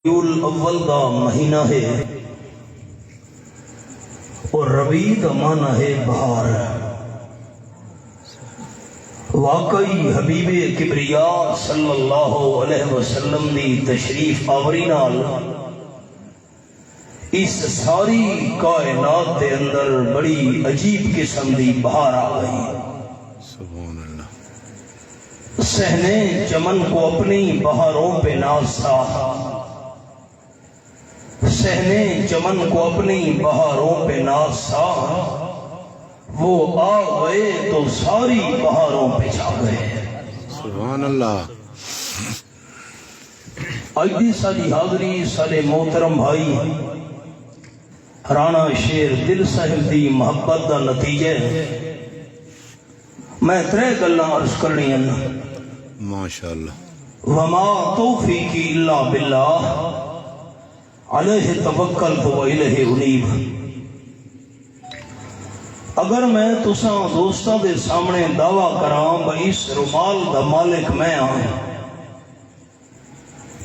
الاول دا مہینہ ہے اور ربیع دا معنی ہے بہار۔ واقعی حبیب کبریا صلی اللہ علیہ وسلم دی تشریف آوری نال اس ساری کائنات دے اندر بڑی عجیب قسم دی بہار آ گئی۔ سبحان اللہ۔ صحنے چمن کو اپنی بہاروں پہ نازا، صحنے چمن کو اپنی بہاروں پہ نازا، وہ آ گئے تو ساری بہاروں پہ چھا گئے۔ سبحان اللہ۔ آج دی ساری حاضری سارے محترم بھائی رانا شیر دل صاحب دی محبت دا نتیجہ میں ترے گلاں عرض کرنی ہیں۔ ماشاءاللہ۔ وما توفیقی الا باللہ علیہ توکلت و الیہ انیب۔ اگر میں تساں دوستاں دے سامنے دعویٰ کراں بھئی اس رومال دا مالک میں ہاں،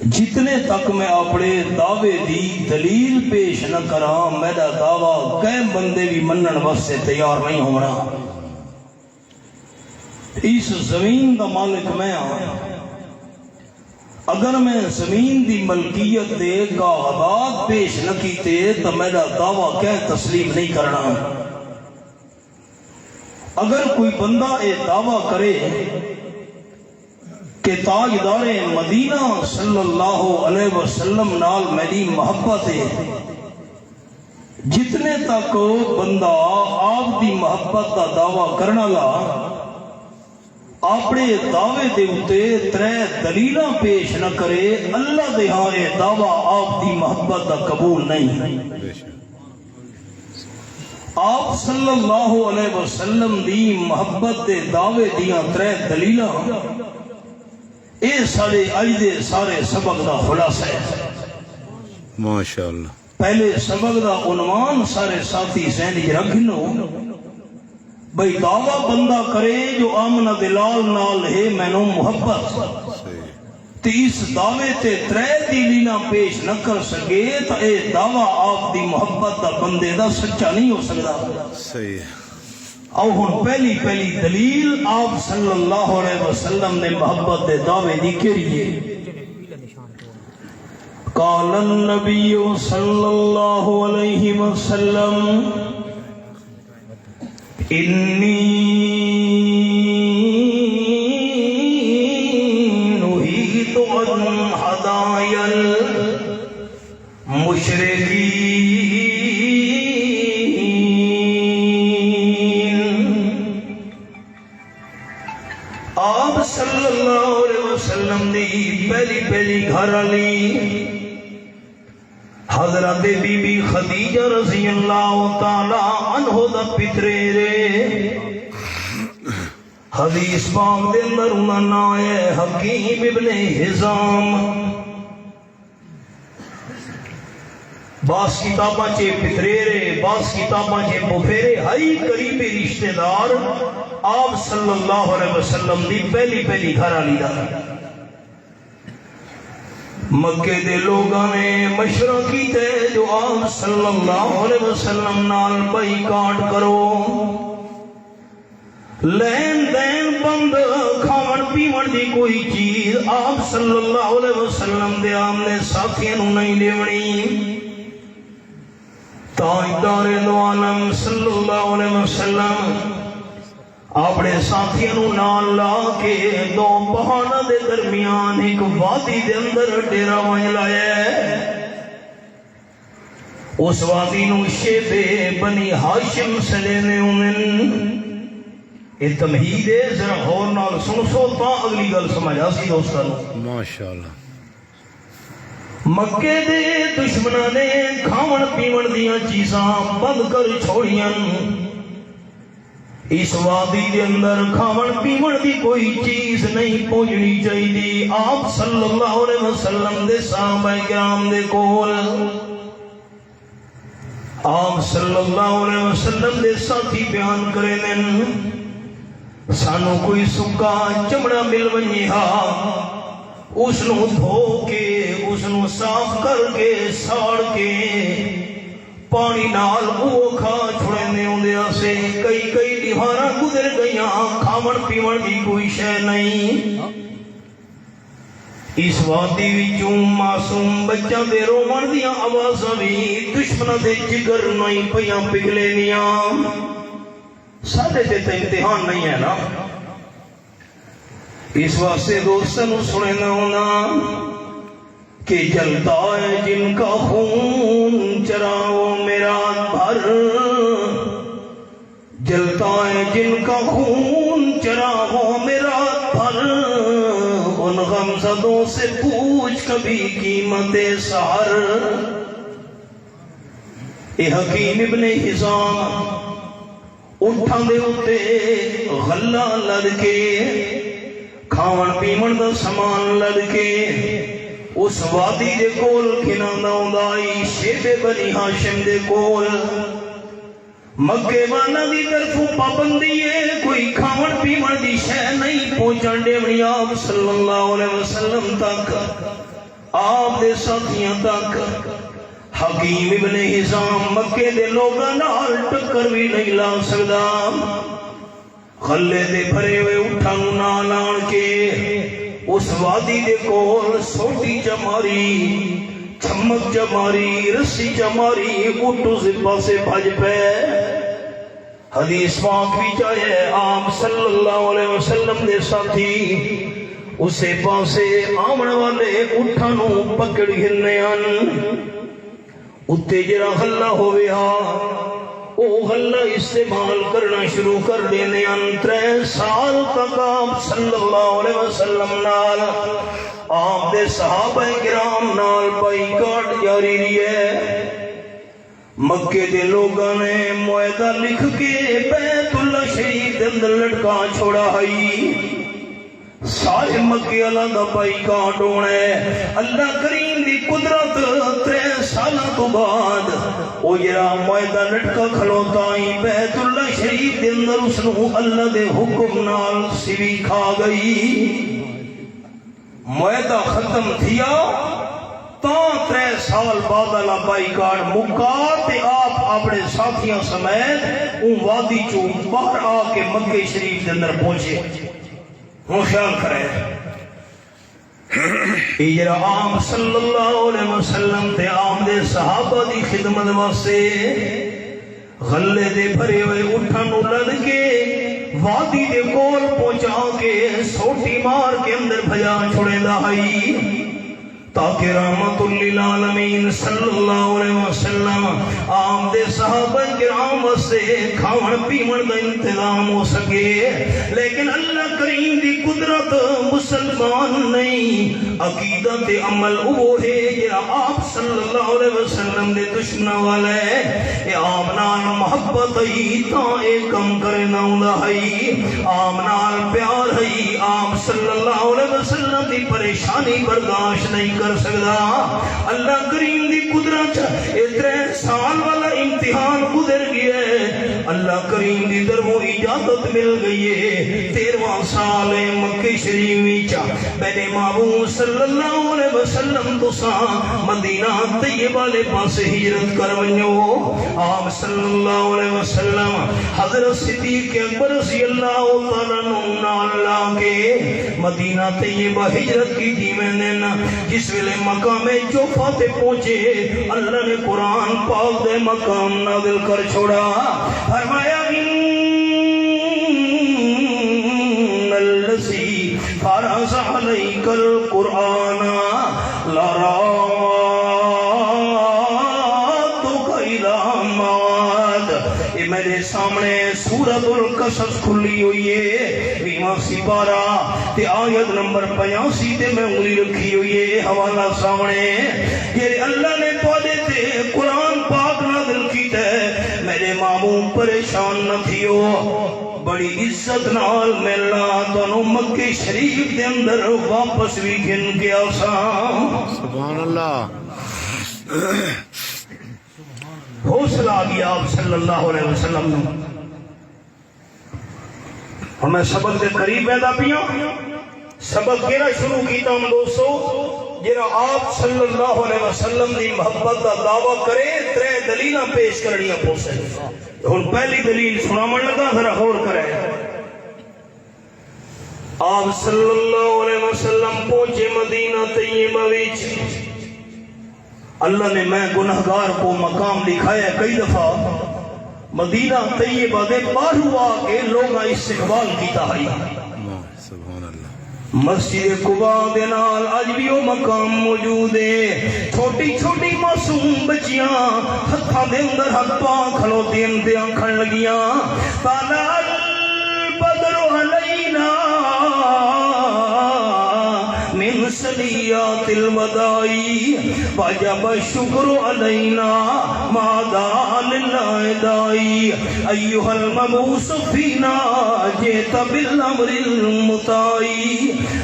جتنے تک میں اپنے دعوے دی دلیل پیش نہ کراں میرا دعویٰ کئی بندے بھی منن واسطے تیار نہیں ہونا۔ اس زمین دا مالک میں ہاں، اگر میں زمین دی ملکیت دے کاغذات پیش نہ کیتے تو میرا دعویٰ کہیں تسلیم نہیں کرنا۔ اگر کوئی بندہ یہ دعویٰ کرے کہ تاجدار مدینہ صلی اللہ علیہ وسلم نال میری محبت ہے، جتنے تک بندہ آپ دی محبت کا دعویٰ کرنا گا اپنے دعوے دے اتے ترے دلیلاں پیش نہ کرے، اللہ دے ہاں یہ دعویٰ آپ دی محبت کا قبول نہیں۔ آپ صلی اللہ علیہ وسلم دی محبت دے دعوے دیاں ترے دلیلاں اے سارے آئیدے سارے سبق دا خلاصہ ہے۔ ماشاءاللہ۔ پہلے سبق دا عنوان سارے ساتھی ذہن وچ رکھنو، بھئی دعویٰ بندہ کرے جو آمنہ دلال نال ہے مینوں محبت، تے اس دعوے تے ترے دلیلاں پیش نہ کر سکے تو اے دعویٰ آپ دی محبت دا بندے دا سچا نہیں ہو سکتا۔ صحیح۔ او ہن پہلی دلیل آپ صلی اللہ علیہ وسلم نے محبت دے دعوے دی کیڑی ہے؟ قال النبی صلی اللہ علیہ وسلم انی نہیت عن ہدایا المشرکین۔ آپ صلی اللہ علیہ وسلم دی پہلی گھر والی حضرت بی بی خدیجہ رضی اللہ تعالی عنہ دا پترے رے، حدیث پاک دے اندر انہاں نام ہے حکیم ابن حزام۔ بعض کتاباں چے پترے رے، بعض کتاباں چے بفیرے، ہائی قریبی رشتہ دار آپ صلی اللہ علیہ وسلم دی پہلی گھر والی دا۔ مکے دے لوگاں نے مشورہ کیتے جو آپ صلی اللہ علیہ وسلم نال بائیکاٹ کرو، لین دین بند، کھاون پیون دی کوئی چیز آپ صلی اللہ علیہ وسلم دے آمنے ساتھیاں نوں نہیں لیونی۔ تاجدار دو عالم صلی اللہ علیہ وسلم اپنے ساتھیاں نوں نال لا کے دو پہاڑاں دے درمیان ایک وادی دے اندر ڈیرا ونج لایا ہے۔ اس وادی نوں شیب بنی ہاشم سلینے انہن۔ یہ تمہید ہے، ذرا غور نال سن سو تا اگلی گل سمجھا سی دوستان۔ ماشاءاللہ۔ مکے دے دشمناں نے کھاون پیون دیاں چیزاں بند کر چھوڑیاں، اس وادی دے اندر کھاون پیون دی کوئی چیز نہیں پہنچنی چاہیے۔ آپ صلی اللہ علیہ وسلم دے صحابہ کرام دے کول آپ صلی اللہ علیہ وسلم دے ساتھی بیان کرے نن، سانو کوئی سکا چمڑا مل ونجے ہا، اس نو دھو کے اس نو صاف کر کے ساڑ کے پانی نال وہ کھا چھڑنے ہوندے سے کئی دیواراں گزر گئیاں کھاون پیون دی کوئی شے نہیں اس وادی وچوں معصوم بچہ دے روون دیاں آوازاں وی دشمناں دے جگر نہیں پیاں پگھلینیاں ساڈے تے امتحان نہیں ہے نا اس واسطے دوستوں سننا ہونا کہ جلتا ہے جن کا خون چراغ میرا بھر جلتا ہے جن کا خون چراغ میرا بھر ان غمزدوں سے پوچھ کبھی قیمت سحر اے حکیم ابن حزام اٹھاں دے اتے غلہ لڑ کے کھاون پیمن دا سامان لڑ کے اس وادی دے کول کھناندا ہوندا ائی شیب بنی ہاشم دے کول مکے والا دی طرفوں پابندی ہے کوئی کھاون پیمن دی شے نہیں پہنچن دیونی آپ صلی اللہ علیہ وسلم تک آپ دے ساتھیاں تک حکیم ابن حزام مکے دے لوگاں نال ٹکر بھی نہیں لا سکدا غلے دے بھرے ہوئے اٹھاں نال آن کے اس وادی دے کول سوٹی جماری چمک جماری رسی جماری اٹھو زبا سے بھج پہ حدیث پاک بھی چاہے آپ صلی اللہ علیہ وسلم دے ساتھی اسے پاسے آمن والے اٹھانوں پکڑ گھرنے آن اتے جرا غلہ ہوئے او غلہ استعمال کرنا شروع کر دینے ان 3 سال تک آپ صلی اللہ علیہ وسلم نال آپ دے صحابہ کرام نال بائیکاٹ جاری رہی ہے مکے دے لوگاں نے معاہدہ لکھ کے بیت اللہ شریف دے اندر لٹکا چھوڑا ہے سارے مکے اللہ دا بائیکاٹ ہونا ہے اللہ کریم دی قدرت 3 سالہ تو بعد او جرا معاہدہ لٹکا کھلوتا ہی بیت اللہ شریف دے اندر اس نو اللہ دے حکم نال سوی کھا گئی معاہدہ ختم تھیا تا 3 سال بعد اللہ بائیکاٹ مکا تے آپ اپنے ساتھیاں سمیت اون وادی چوں باہر آ کے مکے شریف دے اندر پہنچے وہ خیال کرے اجرا عام صلی اللہ علیہ وسلم تے عام دے صحابہ دی خدمت واسطے غلے دے بھرے ہوئے اٹھن لڑ کے وادی دے کول پہنچا کے سوٹی مار کے اندر بھجا چھوڑے دا ہائی تاکہ رحمت للعالمین صلی اللہ علیہ وسلم عام دے صحابہ کرام سے کھاون پیون دا انتظام ہو سکے لیکن اللہ کریم دی قدرت مسلمان نہیں عقیدت عمل وہ ہے جرا آپ صلی اللہ علیہ وسلم دے دشمنہ والا ہے اے آمنان محبت ہی تا ایک کم کرنا ہوندا ہے آمنان پیار ہے آپ صلی اللہ علیہ وسلم دی پریشانی برداشت نہیں کر سکتا اللہ کریم دی قدرت 3 سال والا امتحان گزر گیا ہے اللہ کریم دی درمو اجازت مل گئی ہے 13واں سال مکہ شریف وچ میرے محبوب صلی اللہ علیہ وسلم تو مدینہ طیبہ والے پاسے ہجرت کر ونجو آپ صلی اللہ علیہ وسلم حضرت صدیق اکبر رضی اللہ تعالیٰ عنہ نال لا کے مدینہ طیبہ ہجرت کی تھی میں نے جس ویلے مقام جوفا تے پہنچے اللہ نے قرآن پاک دے مقام نازل کر چھوڑا فرمایا ان الذی فرض علیک القرآن لرادک الی معاد یہ میرے سامنے سورۃ القصص کھلی ہوئی ہے 20واں سپارہ تے آیت نمبر 85 تے میں انگلی رکھی ہوئی ہے حوالہ سامنے یہ اللہ نے پودے تے قرآن پاک نازل کیتا ہے میرے معموم پریشان نہ تھیو بڑی عزت نال ملنا دونوں مکہ شریف دے اندر واپس بھی گن کے آسان سبحان اللہ حوصلہ آ گیا آپ صلی اللہ علیہ وسلم نے اور میں سبق دے قریب پیدا پیاں سبق کیڑا شروع کیتا ہم دوستو جرا آپ صلی اللہ علیہ وسلم دی محبت دا دعویٰ کرے ترے دلیلاں پیش کرنیاں پوسے ہن پہلی دلیل سنامن لگا ذرا غور کرے آپ صلی اللہ علیہ وسلم پہنچے مدینہ طیبہ وچ اللہ نے میں گناہگار کو مقام دکھایا کئی دفعہ مدینہ طیبہ دے باہر آ کے لوگاں استقبال کیتا ہے سبحان اللہ مسجد قباء دے نال اج بھی وہ مقام موجود ہے چھوٹی چھوٹی معصوم بچیاں ہتھاں دے اندر ہاتھ پا کھلوتی تے آکھن لگیاں طلع البدر علینا من سنیات الوداع وجب الشکر علینا ما دعا للہ داعی ایھا المبعوث فینا جئت بالامر المطاع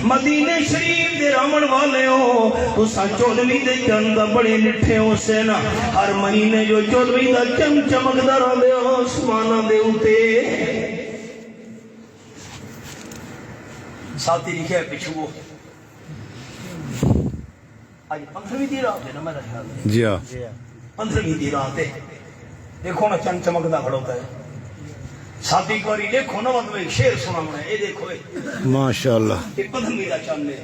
مدینے شریف دے رمن والے ہو تساں 14ویں دے چند بڑے نٹھے ہو سے نا ہر مہینے جو 14ویں دا چم چمکدا رہندے آسماناں دے اوتے ساتھی لکھے پچھو آج 15ویں دی رات ہے نا میرا خیال ہے جی ہاں 15ویں دی رات ہے دیکھو نا چند چمکدا کھڑوتا ہے ساتھی کوری دیکھو نا مطلب ایک شعر سنا میں اے دیکھو ماشاءاللہ تے 15ویں دا چند ہے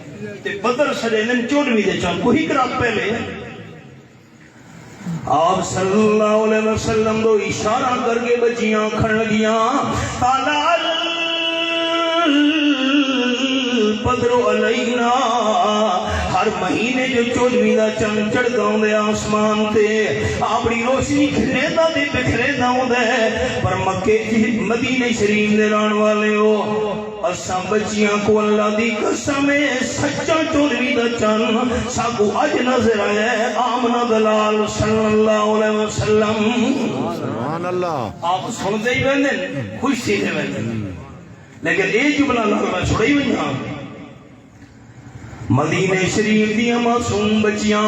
تے بدر سڑے نے 14ویں دے چند کوئی رات پہلے آپ صلی اللہ علیہ وسلم دو اشارہ کر کے بچیاں کھڑ لگیاں طلع البدر علینا ہر مہینے جو 14ویں دا چند چڑھدا ہوندا آسمان تے اپنی روشنی کھریدا تے بکھریدا ہوندا پر مکے مدینے شریف دے رہن والے ہو اساں بچیاں کو اللہ دی قسم ہے سچا 14ویں دا چند ساکو اج نظر آیا ہے آمنہ دلال صلی اللہ علیہ وسلم سبحان اللہ آپ سنتے ہی بندن خوش تھی تھے بندن لیکن ایک جملہ اللہ چھوڑی ہوئی ہاں مدینہ شریف دیا معصوم بچیاں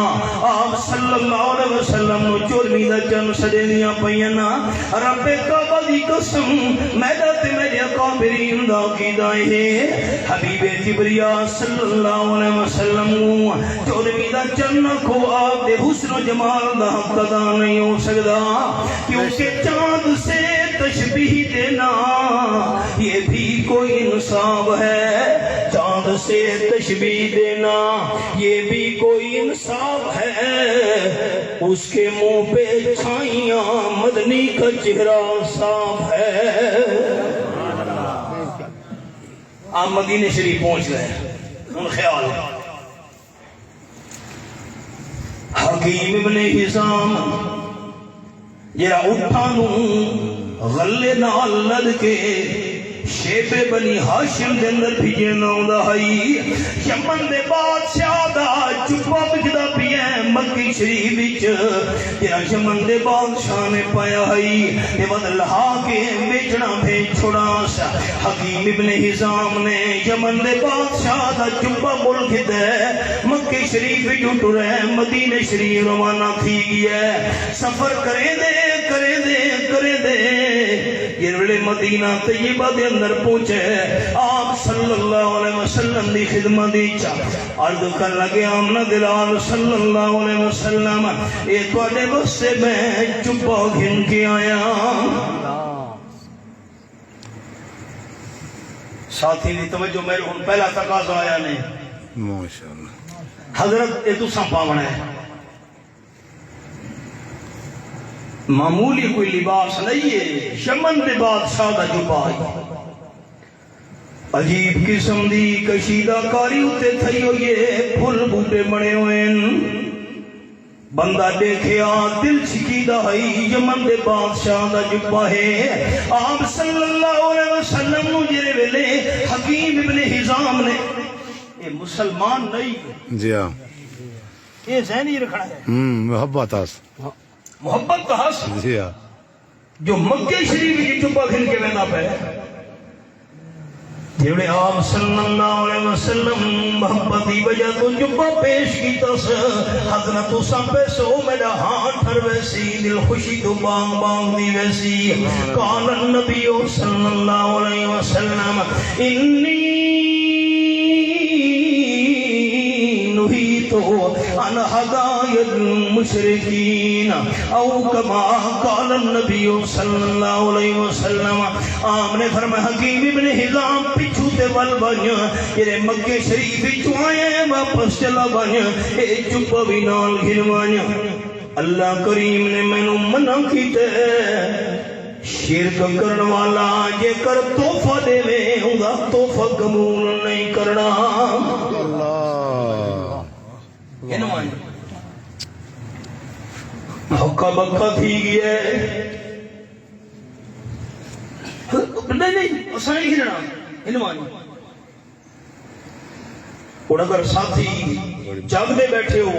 آپ صلی اللہ علیہ وسلم نو 14ویں دا چند سجے دیاں پیاں رب کعبہ دی قسم میرا تے میرے اکابرین دا عقیدہ ہے حبیب کبریا صلی اللہ علیہ وسلم 14ویں دا چند کو آپ دے حسن و جمال دا حق ادا نہیں ہو سکدا کیونکہ چاند سے تشبیہ دینا یہ بھی کوئی انصاف ہے چاند سے تشبیہ دینا یہ بھی کوئی انصاف ہے اس کے منہ پہ چھائیاں مدنی کا چہرہ صاف ہے آپ مدینہ شریف پہنچ گئے ان خیال حکیم ابن حزام جرا اٹھانو غلے نال لد کے شیب بنی ہاشم دے اندر بھیجے ناؤں ہائی یمن دے بادشاہ دا چپا بکدا پیا مکی شریف وچ تیرا یمن دے بادشاہ نے پایا ہائی تے بدلہا کے بیچنا بھیج چھوڑا سا حکیم ابن حزام نے یمن دے بادشاہ دا چپا ملک دے مکی شریف وچ اٹھ رہے مدینہ شریف روانہ تھی گیا سفر کرے دے یہ ویلے مدینہ طیبہ دے اندر پہنچے آپ صلی اللہ علیہ وسلم دی خدمت دی عرض کر لگے آمنہ دلال صلی اللہ علیہ وسلم اے توڑے بس سے میں چپا گھن کے آیا ساتھی دی توجہ میرے ہن پہلا تقاضا آیا نہیں ماشاءاللہ حضرت اے تو سنپاونا ہے معمولی کوئی لباس نہیں ہے یمن دے بادشاہ دا جبائی عجیب قسم دی کشیدہ کاری ہوتے تھئی ہوئی پھل بوٹے بڑے ہوئے بندہ دیکھیا دل چکیدہ ہے یمن دے بادشاہ دا جبا ہے آپ صلی اللہ علیہ وسلم نو جرے ویلے حکیم ابن حزام نے اے مسلمان نہیں جی ہاں یہ ذہنی رکھنا ہے محبت آس محبت کا حاصل جی ہاں جو مکہ شریف کی چپا گھن کے وینا پہ جیڑے آپ صلی اللہ علیہ وسلم محبت دی وجہ تو چپا پیش کی تس حضرت اساں پہ سو میرا ہاں ٹھر ویسی دل خوشی تو بانگ بانگ دی ویسی قال النبی صلی اللہ علیہ وسلم انی نهيت عن هدايا المشركين او كما قال النبي صلی اللہ علیہ وسلم. آپ نے فرمایا حکیم ابن حزام پچھو تے ول بن جڑے مکے شریف وچوں آئے واپس چلا بن اے چپ بھی نال گھنوان. اللہ کریم نے مینوں منع کیتے شرک کرن والا جے کر تحفہ دے اوندا تحفہ قبول نہیں کرنا. اللہ گھنوان ہکا بکا تھی گیا نہیں اساں نہیں گھننا گھنوان. اور اگر ساتھی جگ دے بیٹھے ہو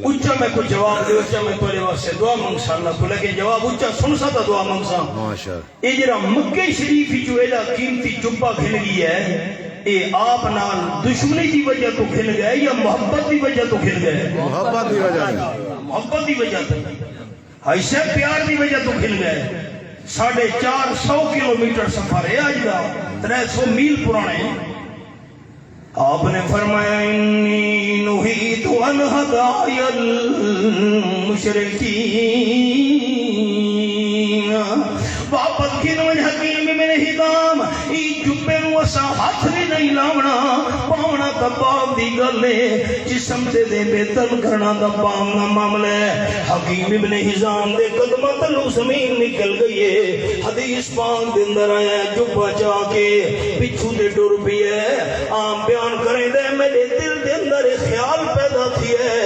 اچھا میں کچھ جواب دے اچھا میں تیرے واسطے دعا منگسا اللہ کو لیکن جواب اچھا سن سا تا دعا منگسا. ماشاءاللہ اے جڑا مکے شریف جو ایڈا قیمتی چپا کھل گئی ہے اے آپ نال دشمنی دی وجہ تو کھل گئے یا محبت دی وجہ تو کھل گئے؟ محبت دی وجہ محبت دی وجہ تو ایسے پیار دی وجہ تو کھل گئے. 450 کلومیٹر سفر ہے آج کا 300 میل پرانے. آپ نے فرمایا انی نہیت عن ہدایا المشرکین. واپس کھنو حکیم ابن حزام ای جبے نو اسا ہاتھ بھی نہیں لاونا پاونا تا پاپ دی گل ہے جسم تے دے بہتر کرنا تا پاونا معاملہ ہے. حکیم ابن حزام دے قدمہ تلو زمین نکل گئی ہے. حدیث پاک دے اندر آیا جبا چا کے پچھو دے ڈر بھی ہے. عام بیان کریں دے میرے دل دے اندر خیال پیدا تھی ہے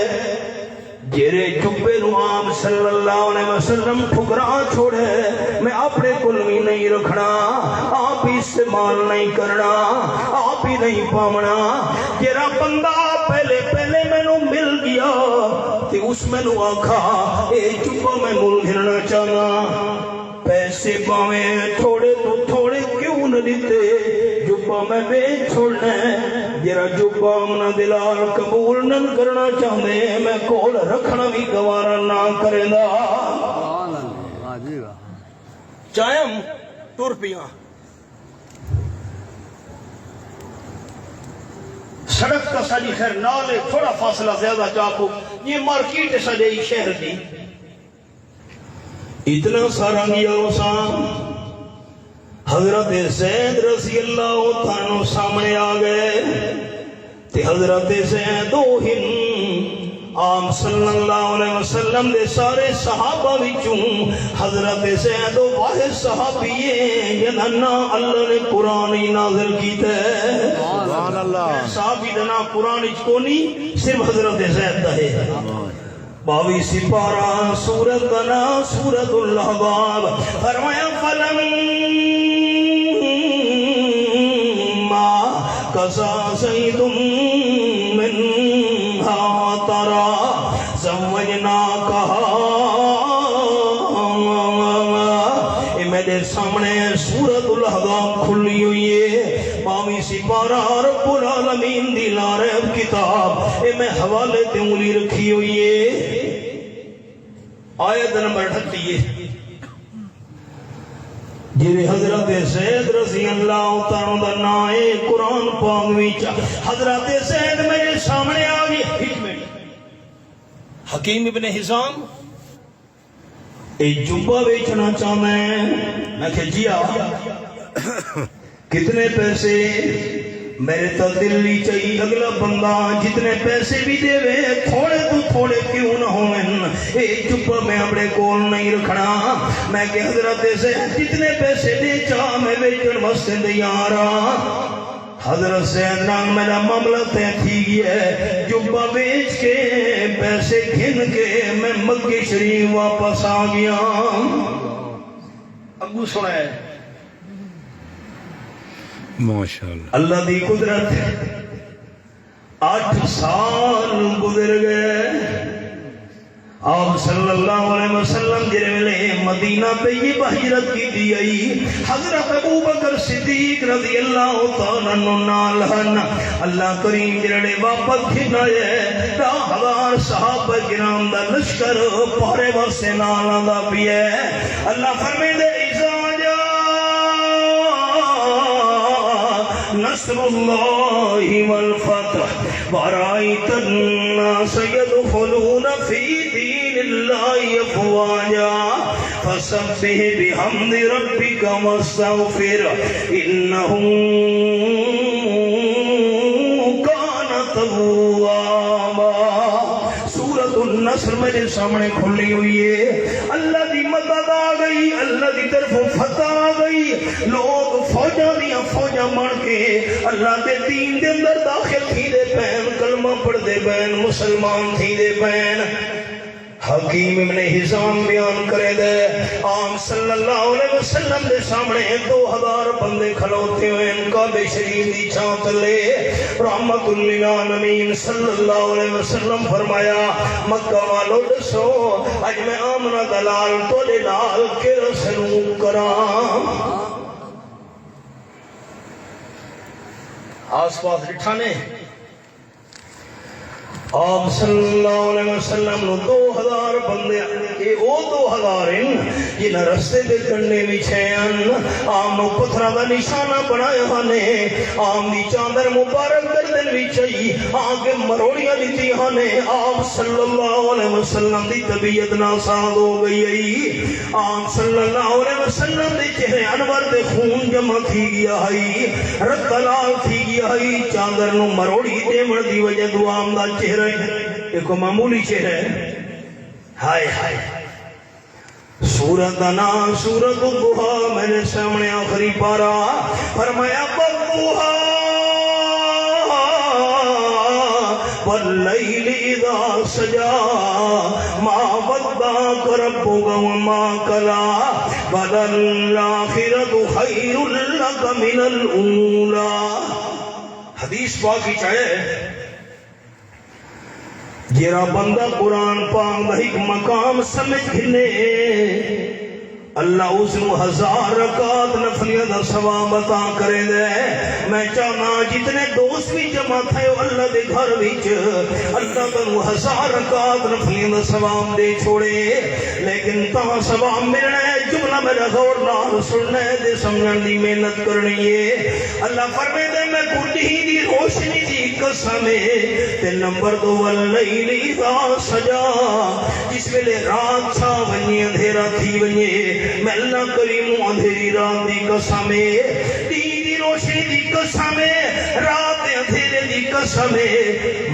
جیرے جبے نو عام صلی اللہ علیہ وسلم ٹھکرا چھوڑے میں اپنے کل بھی نہیں رکھنا آپ ہی استعمال نہیں کرنا آپ ہی نہیں پاونا. جیرا بندہ پہلے میں نو مل گیا تے اس میں نو آکھا اے جبا میں مل گھرنا چاہنا پیسے پاویں تھوڑے تو تھوڑے کیوں نہ دیتے جبا میں بیچ چھوڑنا جرا جبا امنا دلال قبول نہ کرنا چاہتے میں کول رکھنا بھی گوارا نہ کرے دا. چاہم ٹور پیاں سڑک کا ساجی خیر نالے تھوڑا فاصلہ زیادہ چاہو یہ مارکیٹ سجے شہر دی اتنا سارا گیا اساں حضرت زید رضی اللہ عنہ سامنے آ گئے تے حضرت زید و ہند عام صلی اللہ علیہ وسلم دے سارے صحابہ وچوں حضرت زید و واحد صحابی ہیں جنہاں اللہ نے قرآن ہی نازل کیتا ہے. سبحان اللہ. صحابی دنا قرآن وچ کونی صرف حضرت زید دا ہے. 22 سپارہ سورت بنا سورت الاحزاب فرمایا فلما قضى زيد منها وطرا زوجناكها. میرے سامنے سورت الاحزاب کھلی ہوئی ہے 22 سپارہ رب العالمین دی لارب کتاب میں حوالے تے انگلی رکھی ہوئی ہے. آیت نمبر 38 جی حضرت زید رضی اللہ تعالیٰ دا نائے قرآن پاک وچ حضرت زید میرے سامنے آ گئی. ایک منٹ حکیم ابن حزام ایک جبہ بیچنا چاہنا ہے. میں کہ جی کتنے پیسے میرے تو دل نہیں چاہیے اگلا بندہ جتنے پیسے بھی دے وے تھوڑے تو تھوڑے کیوں نہ ہوئن ایک جبہ میں اپنے کول نہیں رکھنا. میں کہ حضرت سے جتنے پیسے دے چاہ میں بیچن واسطے دیارا. حضرت زید نام میرا معاملہ طے تھی گیا جبہ بیچ کے پیسے گھن کے میں مکہ شریف واپس آ گیا. ابو سنا ہے ماشاءاللہ اللہ دی قدرت 8 سال گزر گئے. آپ صلی اللہ علیہ وسلم جرے ملے مدینہ طیبہ ہجرت کی دی آئی. حضرت ابو بکر صدیق رضی اللہ تعالیٰ نال ہن اللہ کریم جرے واپس کھنائے 10,000 صحابہ کرام دا لشکر پارے واسے نالا دا پیے. اللہ فرمے دے نصر اللہ والفتح ورأيت الناس يدخلون في دين الله أفواجا فسبح بحمد ربك واستغفر إنه كان توابا. سورۃ النصر میرے سامنے کھلی ہوئی ہے. اللہ دی مدد آ گئی, اللہ دی طرف فتح آ گئی. لوگ فوجاں دیاں فوجاں بن کے اللہ دے دین دے اندر داخل تھی دے پین, کلمہ پڑھ دے پین, مسلمان تھی دے پین. حکیم ابن حزام بیان کرے دے آم صلی اللہ علیہ وسلم دے سامنے 2000 بندے کھلوتے ہوئے ان کا بے شریف دی چھانت لے. رحمت للعالمین صلی اللہ علیہ وسلم فرمایا مکہ والو دسو اج میں آمنہ دلال تو دے نال کیڑا سلوک کراں. آس پاس ڈٹھانے آپ صلی اللہ علیہ وسلم نو 2000 بندے اے او 2000 ہیں جنہ رستے دے کنڈے وچھین آم نو پتھراں دا نشانہ بنایا ہنے. آم دی چادر مبارک گردن وچھئی آگے مروڑیاں دتی ہنے. آپ صلی اللہ علیہ وسلم دی طبیعت ناساز ہو گئی ہے. آم صلی اللہ علیہ وسلم دے چہرے انور دے خون جمع تھی گیا ہے, رت لال تھی گیا ہے. چادر نو مروڑی دیوڑ دی وجہ دو آم دا چہرہ ایک معمولی چہرہ ہے. ہائے ہائے سورت نام سورت الضحیٰ میرے سامنے آخری پارا فرمایا والضحیٰ واللیل اذا سجا ما ودعک ربک وما قلى وللآخرۃ خیر لک من الاولیٰ. حدیث پاک کی چاہے جیرا بندہ قرآن پاک دا ایک مقام سمجھ گھنے اللہ اس نو 1000 رکعت نفلیہ دا ثواب عطا کرے دے. میں چاہنا جتنے دوست بھی جمع تھے اللہ دے گھر وچ اللہ تنو 1000 رکعت نفلیہ دا ثواب دے چھوڑے, لیکن تاں ثواب ملنا ہے جملہ میرا غور نال سننا ہے دے سمجھن دی محنت کرنی ہے. اللہ فرمے دے میں کڑی دی روشنی دی قسم تے نمبر 2 واللیل اذا سجا جس ویلے رات چھا ونجے اندھیرا تھی ونجے میں اللہ کریم اندھیری رات دی قسم دین دی روشنی دی قسم رات اندھیرے دی قسم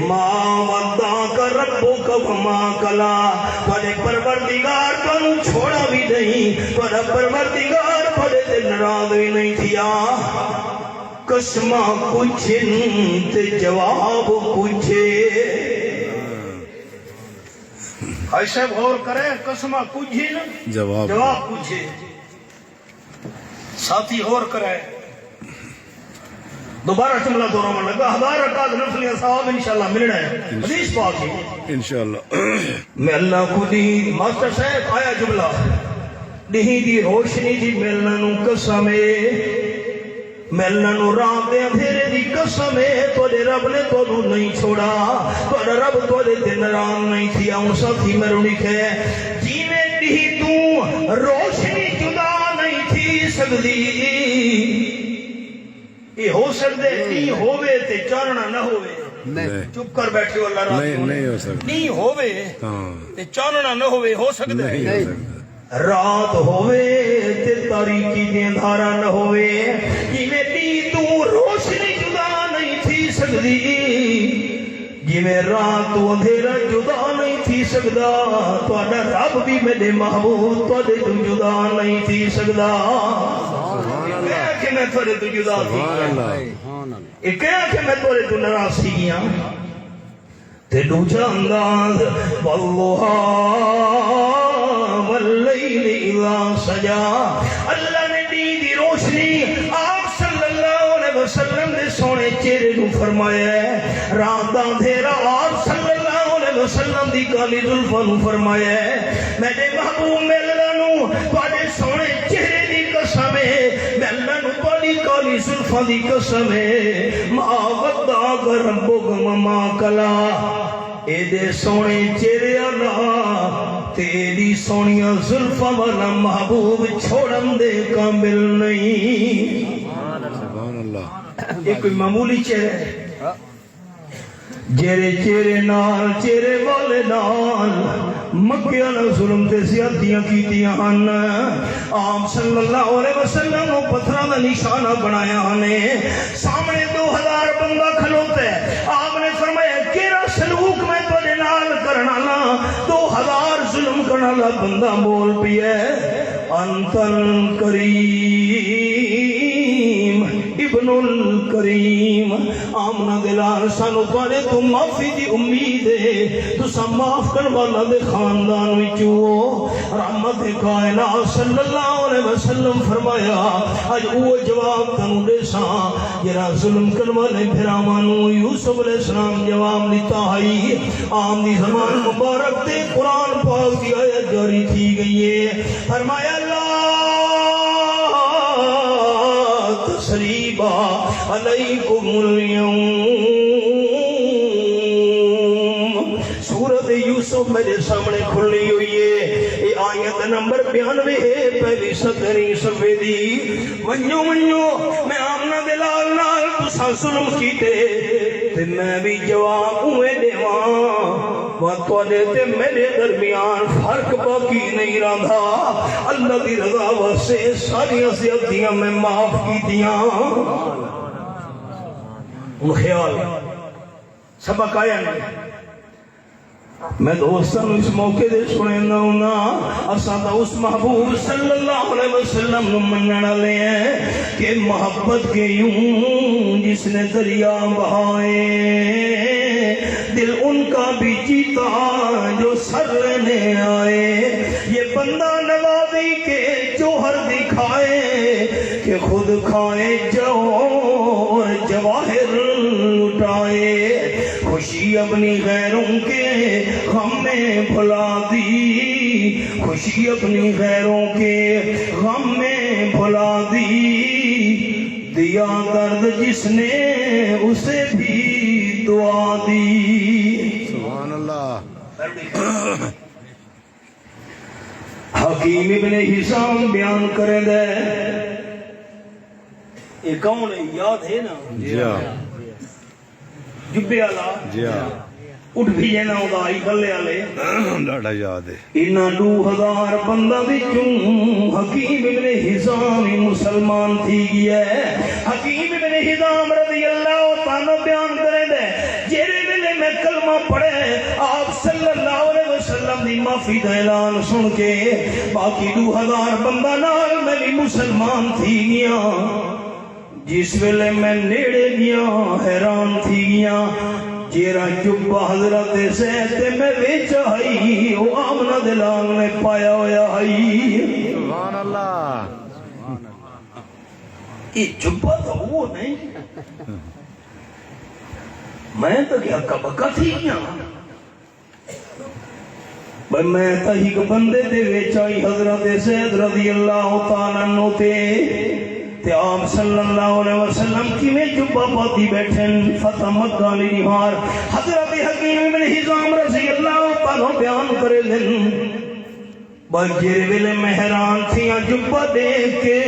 ما ودعک ربک وما قلى. تواڈے پروردگار تانوں چھوڑا بھی نہیں, تواڈا پروردگار تواڈے تے ناراض بھی نہیں تھیا. قسمہ پوچھن تے جواب پوچھے. ایسے غور کریں قسمہ پوچھن جواب پوچھے. ساتھی غور کریں دوبارہ جملہ دہرانے لگا 1000 رکعت نفلیہ ثواب انشاءاللہ ملنا ہے. حدیث پاک ہے انشاءاللہ. میں اللہ کو دی ماسٹر صاحب آیا جملہ نہیں دی روشنی دی ملنا نو قسم ملنا نو رات دے اندھیرے دی قسم تواڈے رب نے تانوں نہیں چھوڑا, تواڈا رب تواڈے تے ناراض نہیں تھیا. ہن ساتھی میرے لکھے جیویں دی تو روشنی جدا نہیں تھی سکدی یہ ہو سکدے نہیں ہووے تے چاننا نہ ہووے. چپ کر بیٹھے اللہ نہیں ہو سکدا نہیں ہووے تے چاننا نہ ہووے. ہو سکدا ہے رات ہووے تے تاریکی دی اندھارا نہ ہووے. جویں دی تو روشنی جدا نہیں تھی سکدی جویں رات تو اندھیرا جدا نہیں تھی سکدا. تواڈا رب بھی میرے محبوب تواڈے تو جدا نہیں تھی سکدا. کہ میں تواڈے تو جدا تھی یہ کہا کہ میں تواڈے تو ناراض تھی گیا. تے دوجا انداز والضحیٰ واللیل اذا سجا. اللہ نے دین دی روشنی آپ صلی اللہ علیہ وسلم دے سونے چہرے نو فرمایا ہے. رات دا اندھیرا آپ صلی اللہ علیہ وسلم دی کالی زلفاں نو فرمایا ہے. میرے محبوب میں اللہ نو تواڈے سونے چہرے دی قسم میں اللہ نو تواڈی کالی زلفاں دی قسم ما ودعک ربک وما قلى. اے دے سونے چہرے اللہ تیری سونیاں زلفاں والا محبوب چھوڑن دے کامل نہیں. سبحان اللہ. یہ کوئی معمولی چہرہ ہے جیرے چہرے نال چہرے والے نال مکے والا ظلم تے زیادتیاں کیتیاں ہن آپ صلی اللہ علیہ وسلم نو پتھراں دا نشانہ بنایا نے سامنے 2000 بندہ کھلوتا ہے آپ نے فرمایا کیڑا سلوک میں تواڈے نال کرنا لا 2000 ظلم کرنا والا بندہ بول پیا انتن کریم ابن الکریم آمنہ دلال سانو تواڈے تو معافی دی امید ہے تساں معاف کرن والا دے خاندان وچوں رحمت کائنات صلی اللہ علیہ وسلم فرمایا اج او جواب تانوں دیساں جڑا ظلم کرن والے بھراواں نوں یوسف علیہ السلام جواب دیتا ہے عام دی زبان مبارک تے قرآن پاک دی آیت جاری تھی گئی ہے فرمایا تسریبا علیکم اليوم سورۃ یوسف میرے سامنے کھلی ہوئی ہے یہ آیت نمبر 92 ہے پہلی 17 صفحے دی ونجو میں آمنہ دلال نال تساں ظلم کیتے تے میں بھی جواب اوے دیواں وہ تواڈے تے میرے درمیان فرق باقی نہیں رہندا اللہ دی رضا واسطے ساری زیادتیاں میں معاف کیتیاں ان خیال سبق آیا نہیں میں دوستاں اس موقع دے سنینا ہونا اساں تا اس محبوب صلی اللہ علیہ وسلم نو منن والے ہیں کہ محبت کے یوں جس نے دریا بہائے دل ان کا بھی جیتا جو سر لینے آئے یہ بندہ نوازی کے جوہر دکھائے کہ خود کھائے جو اور جواہر لٹائے خوشی اپنی غیروں کے غم میں بھلا دی خوشی اپنی غیروں کے غم میں بھلا دی دیا درد جس نے اسے بھی دعا دی سبحان اللہ حکیم ابن حزام بیان کریں دے یہ کون ہے یاد ہے نا جی ہاں جبے والا جی ہاں اٹھ بھی جانا ادائی گلے والے ڈاڈا یاد ہے انہاں 2000 بندہ وچوں حکیم ابن حزام مسلمان تھی گیا ہے حکیم ابن حزام رضی اللہ تعالی بیان کرے دے جیرے ویلے میں کلمہ پڑھے آپ صلی اللہ علیہ وسلم دی معافی دا اعلان سن کے باقی 2000 بندہ نال میں بھی مسلمان تھی گیا جس ویلے میں نیڑے گیا حیران تھی گیا جیرا جبہ حضرت زید میں ویچ آئی او آمنہ دلال نے پایا ہویا آئی سبحان اللہ یہ جبہ تو وہ نہیں میں تو کیا کبکہ تھی گیا بھئی میں تو ایک بندے دے ویچ آئی حضرت زید رضی اللہ تعالیٰ عنہ تے آپ صلی اللہ علیہ وسلم کی میں جبہ پاتی بیٹھیں فتح مکہ علی نہار حضرت حکیم ابن حزام رضی اللہ تعالیٰ بیان کرے دن بلجیر ویلے مہران تھیاں جبہ دیکھ کے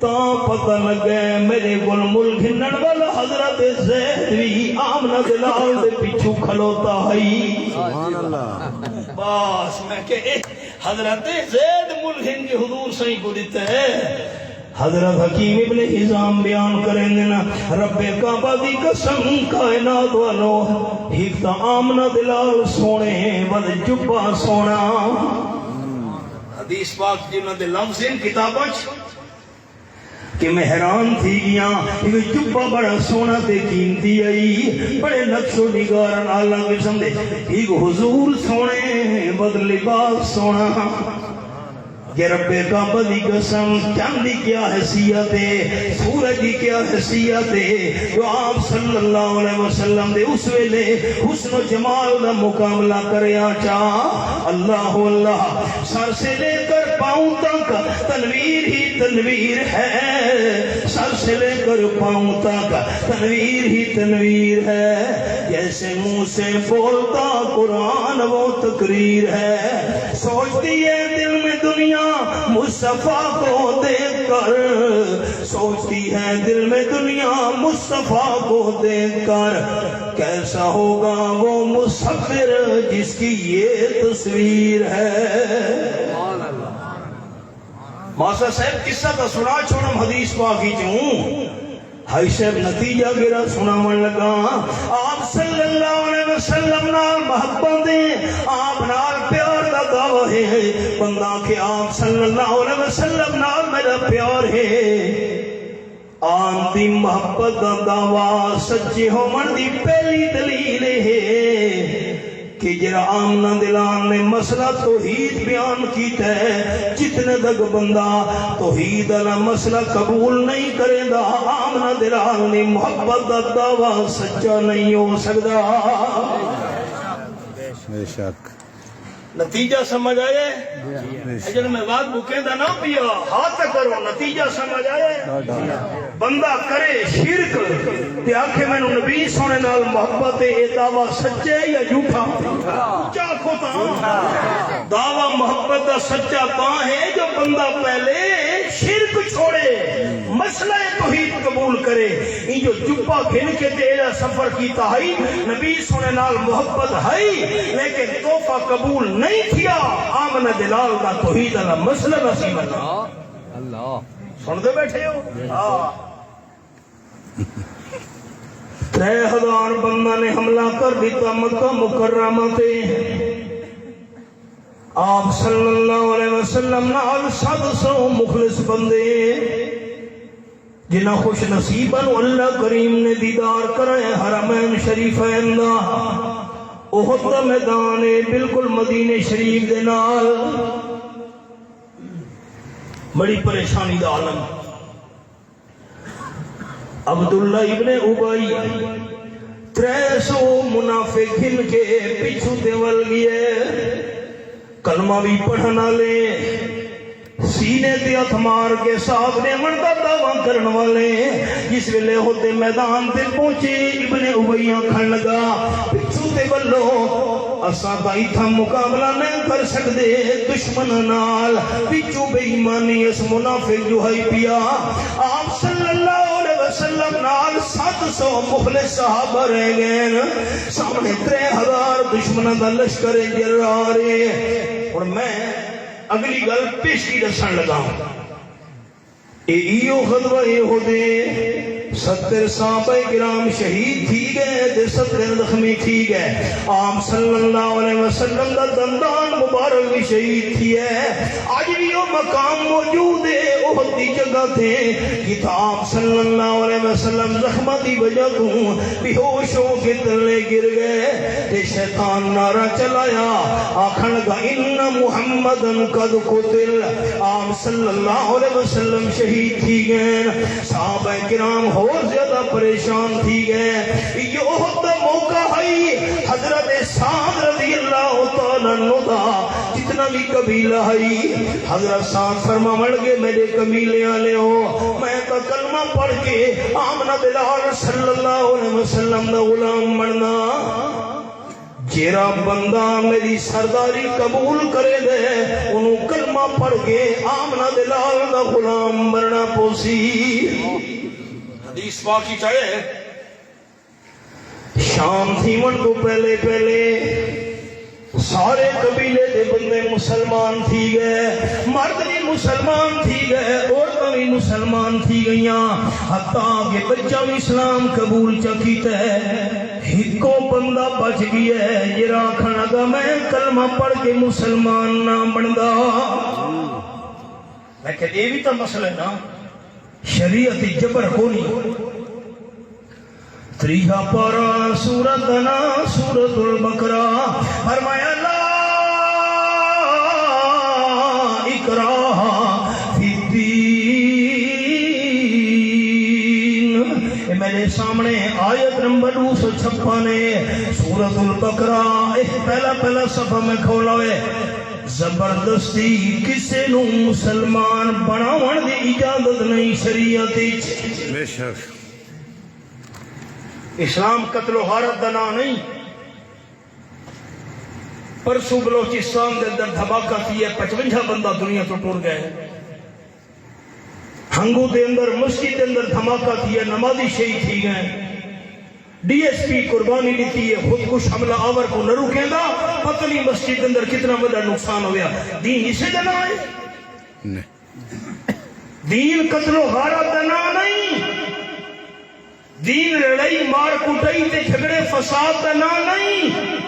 تا پتہ لگے میرے گل ملک ہنن والا حضرت زید بھی آمنہ دلال دے پیچھو کھلوتا ہے سبحان اللہ باس میں کہ حضرت زید ملک ہن کے حضور صحیح کو دیتا ہے حضرت حکیم ابن حزام بیان کریں دینا رب کعبہ دی قسم کائنات والو ایک تا آمنہ دلال سونے ود جبہ سونا حدیث پاک جنہوں دے لفظ ان کتابوں کہ میں حیران تھی گیا یہ جبہ بڑا سونا تے قیمتی آئی بڑے نقش و نگارن اللہ قسم دے ایک حضور سونے ود لباس سونا کہ رب کعبہ دی قسم چاند دی کیا حیثیت ہے سورج دی کیا حیثیت ہے جو آپ صلی اللہ علیہ وسلم دے اس ویلے حسن و جمال دا مقابلہ کریا چاہ اللہ اللہ سر سے لے کر پاؤں تک تنویر ہی تنویر ہے سر سے لے کر پاؤں تک تنویر ہی تنویر ہے جیسے منہ سے بولتا قرآن وہ تقریر ہے سوچتی ہے دل میں دنیا مصطفیٰ کو دیکھ کر سوچتی ہے دل میں دنیا مصطفیٰ کو دیکھ کر کیسا ہوگا وہ مصور جس کی یہ تصویر ہے ماسا صاحب قصہ کا سنا چھوڑم حدیث پاکی چوں ہائی صاحب نتیجہ گرا سنا من لگا آپ صلی اللہ علیہ وسلم نال محبت دیں آپ نال پیار دا دعوی ہے بندہ کہ آپ صلی اللہ علیہ وسلم نال میرا پیار ہے آن دی محبت دا دعوی سچے ہو من دی پہلی دلیل ہے کہ جرا آمنہ دلان نے مسئلہ توحید بیان کیتا ہے جتنے تک بندہ توحید والا مسئلہ قبول نہیں کرے دا آمنہ دلان نے محبت دا دعویٰ سچا نہیں ہو سکتا بے شک نتیجہ سمجھ آئے اجل میں بات بکیں دا نہ پیا ہاتھ کرو نتیجہ سمجھ آئے بندہ کرے شرک تے آنکھیں میں نبی سونے نال محبت اے دعویٰ سچے یا جھوٹا چاکو تا دعویٰ محبت دا سچا تا ہے جو بندہ پہلے شرک چھوڑے مسئلہ توحید قبول کرے یہ جو جبہ گھن کے تیرا سفر کی تاہی نبی سونے نال محبت ہے لیکن توفہ قبول نہیں کیا آمن دلال دا توحید اللہ مسئلہ نصیب اللہ سن دے بیٹھے ہو 3000 بندہ نے حملہ کر دیتا مکہ مکرمہ تے آپ صلی اللہ علیہ وسلم نال 700 مخلص بندے جنہ خوش نصیباً اللہ کریم نے دیدار کرائے حرمین شریفین دا احد دا میدان بالکل مدینہ شریف دے نال بڑی پریشانی دا عالم عبداللہ ابن ابی 300 منافق گھن کے پیچھو دیول گئے کلمہ بھی پڑھنا لے سینے تے ہتھ مار کے ساتھ نے منتا دعویٰ کرن والے جس ویلے ہوتے میدان تے پہنچے ابن ابیاں کھن لگا پچھو تے بلو اساں دا ایتھا مقابلہ نہیں کر سکدے دشمن نال پچھو بے ایمانی اس منافق جو ہے پیا آپ صلی اللہ علیہ وسلم نال 700 مخلص صحابہ رہ گئے سامنے 3000 دشمنوں دا لشکر جرار اور میں اگلی گل پیشکی دسن لگا ایو غزوہ احد 70 صحابہ کرام شہید تھی گئے تے 70 زخمی تھی گئے آپ صلی اللہ علیہ وسلم دا دندان مبارک بھی شہید تھی ہے آج بھی وہ مقام موجود ہے احد دی جگہ تھے کہ آپ صلی اللہ علیہ وسلم زخمہ دی وجہ تو بے ہوش ہو کے تلے گر گئے تے شیطان نعرہ چلایا آکھن لگا ان محمدن قد قتل آپ صلی اللہ علیہ وسلم شہید تھی گئے صحابہ کرام اور زیادہ پریشان تھی گئے یہ احد دا موقع ہے حضرت سعد رضی اللہ تعالیٰ عنہ دا جتنا بھی قبیلہ ہے حضرت سعد فرما مڑ گئے میرے قبیلے آلے ہو میں تو کلمہ پڑھ کے آمنہ بلال صلی اللہ علیہ وسلم دا غلام بننا جیرا بندہ میری سرداری قبول کرے دے انہوں کلمہ پڑھ کے آمنہ بلال دا غلام بننا پوسی حدیث پاکی چاہے شام تھی من کو پہلے سارے قبیلے دے بندے مسلمان تھی گئے مرد بھی مسلمان تھی گئے عورتیں بھی مسلمان تھی گئیاں حتیٰ کہ بچہ بھی اسلام قبول چکیتا ہے ہکو بندہ بچ گیا ہے یہ راکھن لگا میں کلمہ پڑھ کے مسلمان نہ بندا لیکن یہ بھی تو مسئلہ ہے نا شریعت جبر ہونی تریہا پارا سورت نا سورت البقرہ فرمایا لا اکراہ فی الدین میرے سامنے آیت نمبر 256 سورت البقرہ پہلا صفحہ میں کھولا ہے زبردستی کسے نو مسلمان بناون دی اجازت نہیں شریعت بے شک اسلام قتل و غارت دا نا نہیں پرسو بلوچستان دے اندر دھماکہ کیا 55 بندہ دنیا تو ٹر گئے. ہنگو دے اندر مسجد دے اندر دھماکہ کیا نمازی شہید تھی گئے. ڈی ایس پی قربانی لیتی ہے خود کش حملہ آور کو نہ رکیں گا. پتہ نہیں مسجد دے اندر کتنا بڑا نقصان ہویا. دین اسے دنا ہے, دین قتل و غارت دنا نہیں, دین لڑائی مار کٹائی تے جھگڑے فساد دنا نہیں.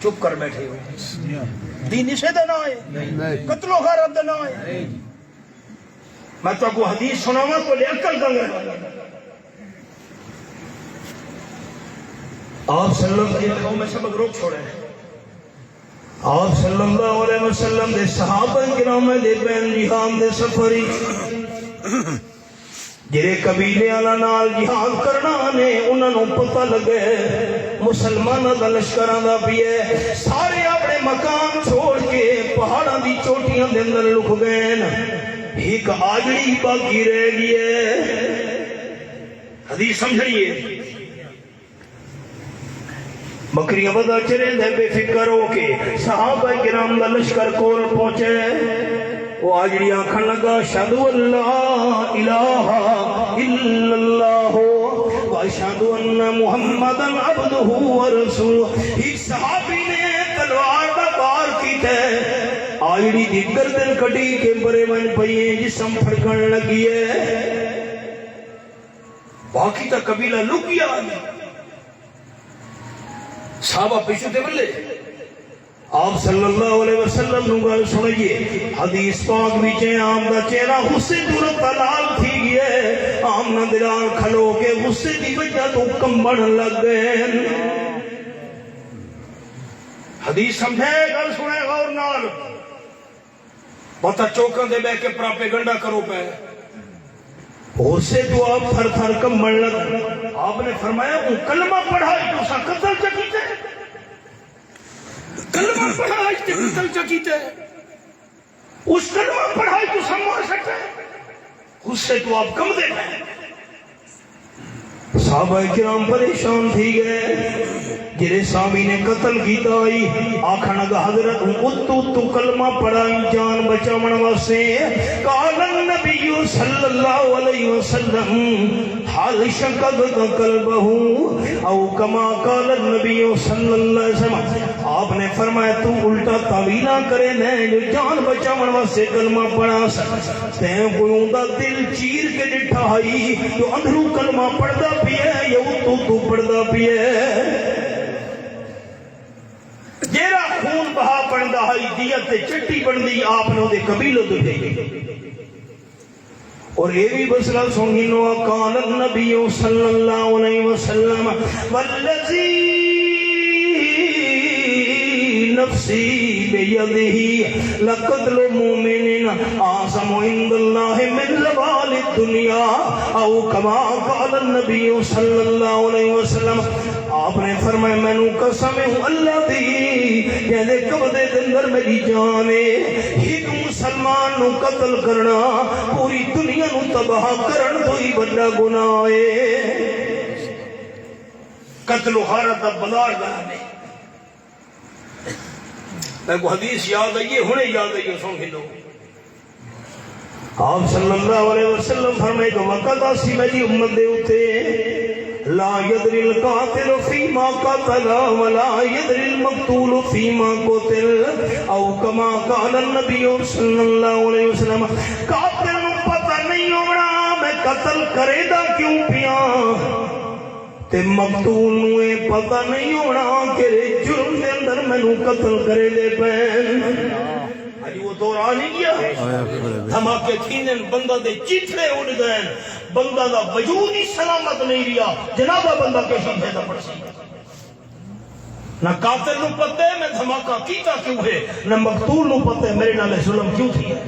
چپ کر بیٹھے ہوئے. دین اسے دنا ہے, قتل و غارت دنا ہے. میں تو کو حدیث سناواں تو لے عقل دنگ رہا. آپ صلی اللہ علیہ وسلم میں سبق روک چھوڑے ہیں. آپ صلی اللہ علیہ وسلم دے صحابہ کرام دے بین جہاد دے سفری جڑے قبیلے والا نال جہاد کرنا نے انہاں نوں پتہ لگے مسلماناں دا لشکراں دا پیے. سارے اپنے مکان چھوڑ کے پہاڑاں دی چوٹیاں دے اندر لک گئے. ایک آجڑی باقی رہ گئی ہے. حدیث سمجھئیے. بکریاں بدا چرے دے بے فکر ہو کے صحابہ کرام دا لشکر کول پہنچے. وہ آجڑی آنکھن لگا اشہدو اللہ الہ الا اللہ واشہدو ان محمدا عبدہ ورسولہ. ایک صحابی نے تلوار دا بار کیتا ہے. آجڑی دی گردن کٹی کے برے من پئیے جسم پھڑکن لگی ہے. باقی تا قبیلہ لک گیا. صحابہ پیچھے دے بلے. آپ صلی اللہ علیہ وسلم نو گل سنئیے. حدیث پاک وچے آم دا چہرہ غصے دورت لال تھی گئے. آم نہ دلال کھلو کے غصے دی وجہ تو کمبڑ لگ گئے. حدیث سمجھے گل سنے غور نال. پتہ چوکن دے بے کے پراپے گنڈا کرو پہ اسے تو آپ تھر تھر کمبڑ لگ. آپ نے فرمایا وہ کلمہ پڑھائی تو سا قتل چکیتے. کلمہ پڑھائی تو قتل چکیتے. اس کلمہ پڑھائی تو سا مار سکتے. اس سے تو آپ کم دے گئے. صحابہ کرام پریشان تھی گئے. جرے سامی نے قتل کی دائی آکھن لگا حضرت تو کلمہ پڑھائی جان بچاون واسطے. قال النبی صلی اللہ علیہ وسلم حال شققت قلبہ او کما قال النبی صلی اللہ علیہ وسلم. آپ نے فرمایا تو الٹا تعویلہ کرے نے جو جان بچاون واسطے کلمہ پڑھا سکتے ہیں. کوئی دا دل چیر کے ڈٹھا ہائی جو اندروں کلمہ پڑھدا پیے یا تو پڑھدا پیے. جیرا خون بہا پڑھدا ہائی دیت چٹی بندی آپ نے دے قبیلوں دے گئی. اور یہ بھی مسئلہ سنگینو. قال النبی صلی اللہ علیہ وسلم والذی نفسی بیدہ لقتل مومن اعظم عند اللہ من زوال الدنیا او کما قال النبی صلی اللہ علیہ وسلم. آپ نے فرمایا میں نو قسم ہوں اللہ دی جہدے قبضے دے اندر میری جان ہے. ایک مسلمان نو قتل کرنا پوری دنیا نو تباہ کرن تو ہی بڑا گناہ ہے. قتل و غارت دا بازار دا میں کو حدیث یاد آئیے ہونے یاد آئیے سن کے لو. آپ صلی اللہ علیہ وسلم فرمائے تو وقت آسی میری امت دے اتے لا یدری القاتل فیما قتل ولا یدری المقتول فیما قتل او کما قال النبی صلی اللہ علیہ وسلم. قاتل نو پتہ نہیں ہونا میں قتل کرے دا کیوں پیا تے مقتول نو اے پتہ نہیں ہونا کہ جرم دے اندر میں نو قتل کرے لے پین. آج وہ دور آ نہیں گیا. دھماکے تھینن بندہ دے چیتھڑے اڑ گئے. بندہ دا وجود ہی سلامت نہیں رہا. جنابہ بندہ کے شیدے دا پڑ سی. نہ قاتل نو پتے میں دھماکہ کیتا کیوں ہے, نہ مقتول نو پتے میرے نالے ظلم کیوں تھی ہے.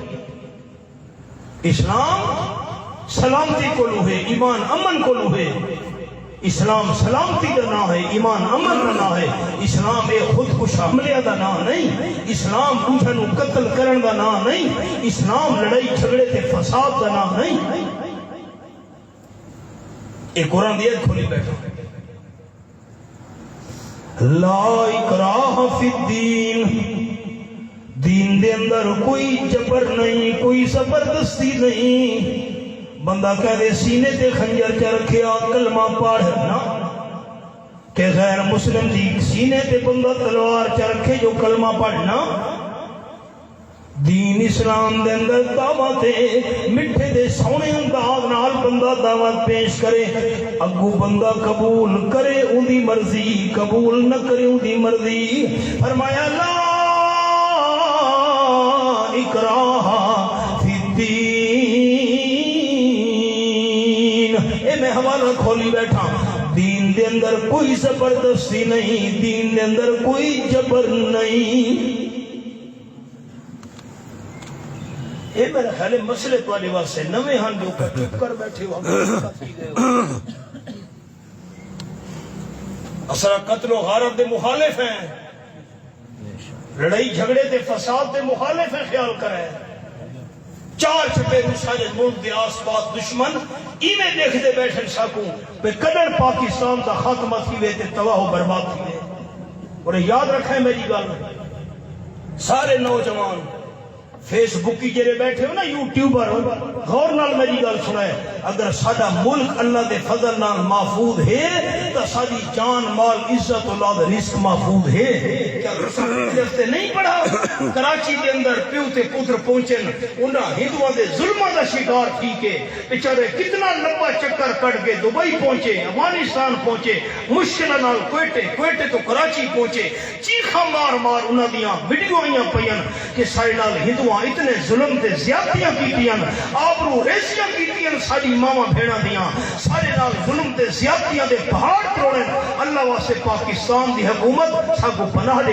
اسلام سلامتی کو لو ہے, ایمان امن کو لو ہے. اسلام سلامتی کا نام ہے, ایمان امن کا نام ہے. اسلام ایک خود کش حملے کا نام نہیں. اسلام دوسرے نو قتل کرن کا نام نہیں. اسلام لڑائی جھگڑے تے فساد کا نام نہیں. ایک قرآن دی ایت کھولی بیٹھا. لا اکراہ فی الدین، دین دے اندر کوئی جبر نہیں، کوئی زبردستی نہیں۔ بندہ کہہ دے سینے تے خنجر چ رکھیا کلمہ پڑھنا، کہ غیر مسلم دی سینے تے بندہ تلوار چ رکھے جو کلمہ پڑھنا۔ دین اسلام دے اندر دعوت مٹھے دے سونے انداز نال بندہ دعوت پیش کرے، اگو بندہ قبول کرے ان دی مرضی، قبول نہ کرے ان دی مرضی۔ فرمایا لا اکراہ فی الدین، اے میں حوالہ کھولی بیٹھا، دین دے اندر کوئی زبردستی نہیں، دین دے اندر کوئی جبر نہیں۔ اے میرا خیال ہے مسئلے تواڈے واسطے نویں ہن جو چپ کر بیٹھے ہو اصل قتل و غارت دے مخالف ہیں، لڑائی جھگڑے تے فساد دے مخالف ہیں، خیال کرے چار چھپے سارے ملک دے آس پاس دشمن ایویں دیکھتے بیٹھے ساکوں پہ کدر پاکستان دا خاتمہ تھیوے تے تباہ و برباد تھیوے۔ اور یاد رکھیں میری گل، سارے نوجوان فیس بک کی جڑے بیٹھے ہو نا یوٹیوبر، غور نال میری گل سنائے، اگر ساڈا ملک اللہ دے فضل نال محفوظ ہے تو ساری جان مال عزت اولاد رزق محفوظ ہے۔ کیا رستے نہیں پڑھا کراچی کے اندر پیو تے پتر پہنچے انہاں ہندوؤں دے ظلماں دا شکار تھی کے بیچارے کتنا لمبا چکر کٹ کے دبئی پہنچے، افغانستان پہنچے، مشکل نال کوئٹے تو کراچی پہنچے، چیخاں مار مار انہاں دیاں ویڈیو آئیاں پئیاں کہ سارے نال ہندو اتنے ظلم تے زیادتیاں کیتیاں، آبرو ریزیاں کیتیاں، ساری ماواں بھیڑاں دیاں سارے نال ظلم تے زیادتیاں دے پہاڑ توڑے۔ اللہ واسطے پاکستان دی حکومت ساکو پناہ دے،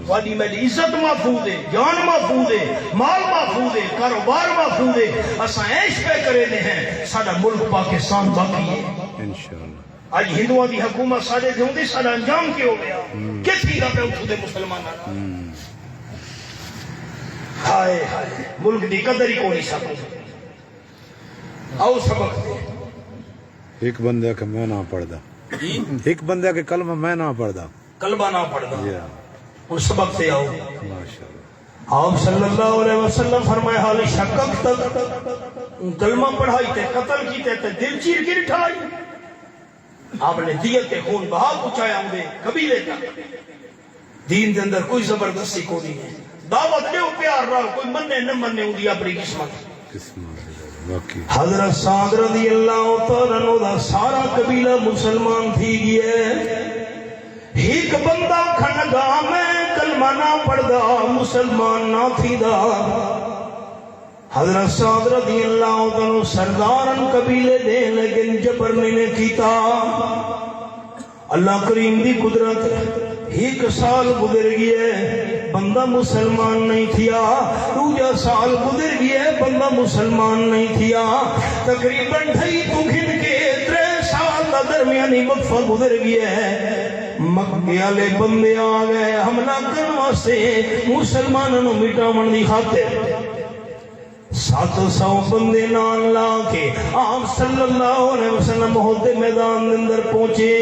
والی میری عزت محفوظ ہے، جان محفوظ ہے، مال محفوظ ہے، کاروبار محفوظ ہے، اساں عیش پہ کرے نے ہیں، ساڈا ملک پاکستان باقی ہے انشاءاللہ۔ آج ہندوؤں دی حکومت ساڈے تے ہوندی، ساڈا انجام کی ہو گیا؟ کس چیز پہ اٹھو دے مسلماناں؟ ہائے ہائے ملک دی قدر ہی کوئی سکو۔ آؤ سبق دے، ایک بندے کا میں نہ پڑھدا، ایک بندے کے کلمہ میں نہ پڑھدا، کلمہ نہ پڑھدا، اور سبق سے آؤ۔ ماشاءاللہ آپ صلی اللہ علیہ وسلم فرمائے حال شکک تک کلمہ پڑھائی تے قتل کی تے دل چیر کی اٹھائی، آپ نے دیت تے خون بہا پہنچایا ہوں دے قبیلے تک۔ دین دے اندر کوئی زبردستی کو نہیں ہے، دعوت دیو پیار رہو، کوئی مننے نہ مننے ہوں دی اپنی قسمت۔ حضرت سعد رضی اللہ تعالیٰ عنہ دا سارا قبیلہ مسلمان تھی گئے، ایک بندہ کھنگا میں کلمہ نہ پڑھدا مسلمان نہ تھی دا۔ حضرت سعد رضی اللہ تعالیٰ سردارن قبیلے دے لیکن جبر نہیں کیتا۔ اللہ کریم دی قدرت، ایک سال گزر گئے بندہ مسلمان نہیں تھیا، دوجا سال گزر گئے بندہ مسلمان نہیں تھیا، تقریباً ڈھائی تو گھن کے 3 سال دا درمیانی وقفہ گزر گئے۔ مکے والے بندے آ گئے حملہ کرنے واسطے مسلمانوں مٹاون دی خاطر، 700 بندے نال لا کے آپ صلی اللہ علیہ وسلم ہوتے میدان کے اندر پہنچے۔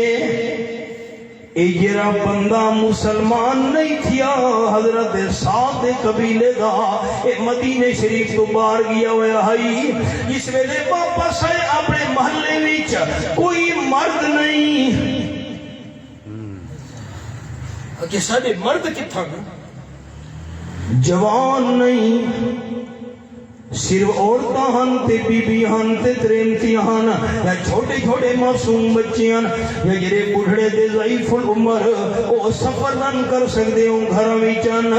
اے جرا بندہ مسلمان نہیں تھیا حضرت سعد قبیلے دا، اے مدینے شریف تو باہر گیا ہوا ہے، اس ویلے واپس آئے اپنے محلے وچ کوئی مرد نہیں، کہ سارے مرد کتھا جوان نہیں، صرف عورتاں ہن تے بی بی ہن تے ترینتیاں ہن، یا چھوٹے چھوٹے معصوم بچے ہن، یا جڑے بڑھڑے تے ضعیف العمر او سفر نہ کر سکدے ہوں گھراں وچ ہن۔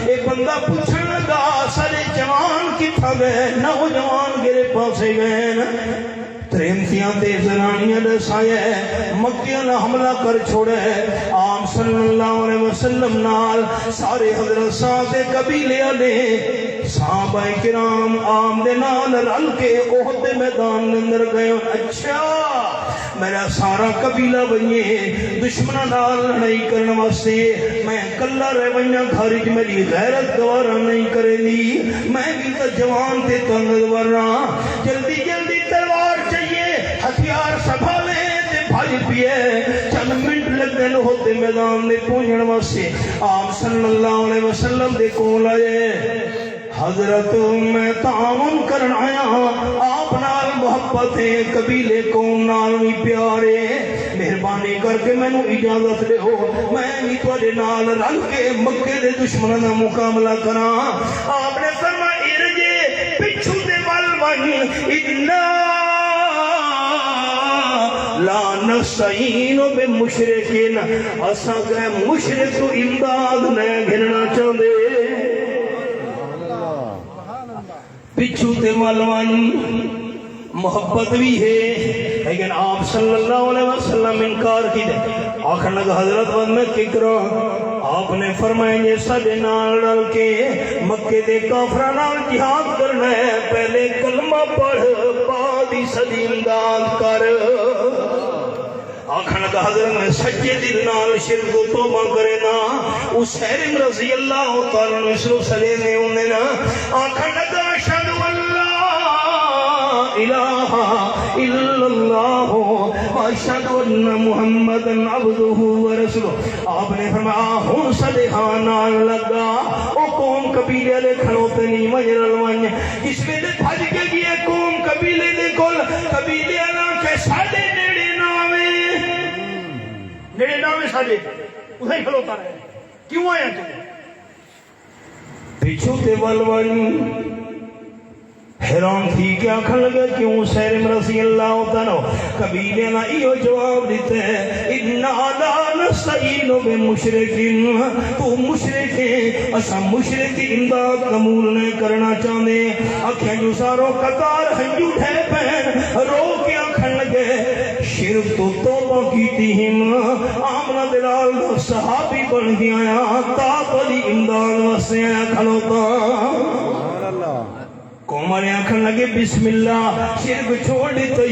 اے بندہ پوچھن لگا سارے جوان کتھا گئے؟ نوجوان گرے پاسے گئے، ترینتیاں تے زنانیاں دسائے مکے نہ حملہ کر چھوڑے۔ آپ صلی اللہ علیہ وسلم نال سارے حضرت سعد قبیلے والے صحابہ کرام عام دے نال رل کے احد میدان دے اندر گئے۔ اچھا میرا سارا قبیلہ بنے دشمناں نال لڑائی کرنے واسطے، میں کلا رہ ونجاں گھر وچ میری غیرت گوارا نہیں کرے دی، میں بھی تو جوان تے طاقتور ہاں، جلدی جلدی تلوار چاہیے، ہتھیار سنبھالے تے بھائی بھج پیے چند منٹ لگے نو ہوتے میدان دے پہنچن واسطے آپ صلی اللہ علیہ وسلم دے کول آئے حضرت میں تعاون کرن آیا آپ نال محبت ہے قبیلے قوم نال بھی پیارے مہربانی کر کے میں نو اجازت دے ہو میں بھی تواڈے نال رل کے مکے دے دشمناں دا مقابلہ کراں آپ نے فرمایا ارجے پچھو دے ول ون اتنا لا نستعین بمشرکین اساں کہ مشرک تو امداد نہ گھننا چاہندے پچھو تے مالوان محبت بھی ہے لیکن آپ صلی اللہ علیہ وسلم انکار کی دے آخر لگا حضرت بند میں ککرا آپ نے فرمائیں یہ سڈے نال ڈال کے مکے دے کافران نال جہاد کرنا ہے پہلے کلمہ پڑھ بعد ہی صدی امداد کر آخر لگا حضرت میں سچے دل نال شرک و توبہ کرے نا اس حیرم رضی اللہ تعالیٰ نے اسلو سلے نے انہیں نا آخر لگا اشہد اللہ الہ الا اللہ واشہد ان محمد عبدہ ورسولہ آپ نے فرمایا ہن صدیحاں نال لگا او قوم قبیلے لے کھڑوتے نہیں مجر الوان اس میں دے بھج کے گئے قوم قبیلے دے کول قبیلے اللہ کے ساڑے نیڑے نامے نیڑے نامے ساڑے اسے ہی کھڑوتا رہے کیوں آیا تجھے پیچھو تے والوان حیران تھی کیا کھڑ لگا کیوں سیرم رضی اللہ تعالیٰ قبیلے نہ ایو جواب دیتے ہیں اِنَّا لَا نَسْتَعِينُ بِمُشْرِكٍ تو مشرک ہے اسا مشرک امداد قبول نہیں کرنا چاہتے اکھیں جو ساروں قطار ہنجو ٹھے پہن رو کے کھڑ لگے شرک تو توبہ کی تیم آمنہ دلال صحابی بن گیا تاب علی امداد واسے کھڑوتا قومانے آنکھن لگے بسم اللہ شرک چھوڑ دیتے